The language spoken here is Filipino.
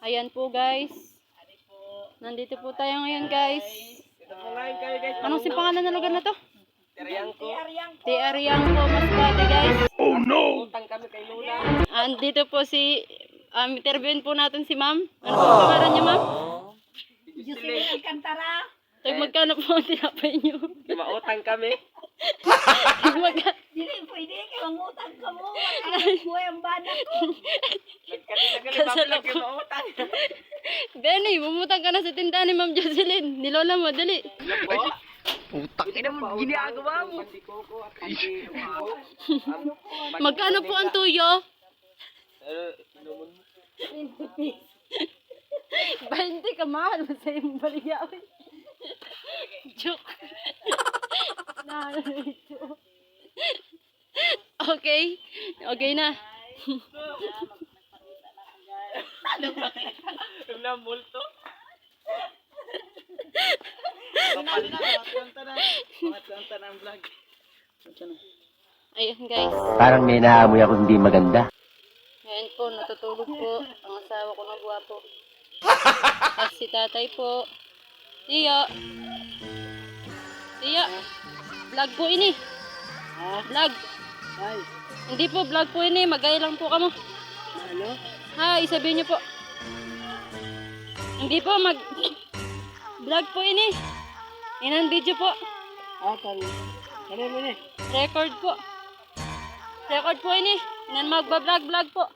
Ayan po guys. Nandito po tayo ngayon guys. Anong si pangalan ng lugar na to? Tiaryangko Masbate guys. Oh no! Utang kami kay Lola. Andito po si interviewin po natin si ma'am. Ano po ang pangalan niya ma'am? Jocelyn Alcantara. Tag magkano po ang tinapay niyo? Mautang kami. Dili pwede kay mangutang ka mo. Buhay ang bana ko. Kasalo Nagkali-kali ko. mautang. Benny, bumutang ka na sa tindahan ni Ma'am Jocelyn. Ni Lola mo, dali. Putak Ina mo ginagawa mo. Magkano po ang tuyo? 20 ka mahal. Masaya mong baligyaw. Joke. Joke. Okay. Okay na. Yung na multo. Ayun guys. Parang may naamoy ako hindi maganda. Ngayon po, natutulog po ang asawa ko na gwapo. At si tatay po. Tiyo. Tiyo. Vlog po ini. Vlog. Hindi po, vlog po ini. Magaya lang po kamo. Ano? Hi, sabihin niyo po. Hindi po, vlog po ini. Inan video po. Ano mo ni? Record po. Record po ini. Inan magba-vlog po.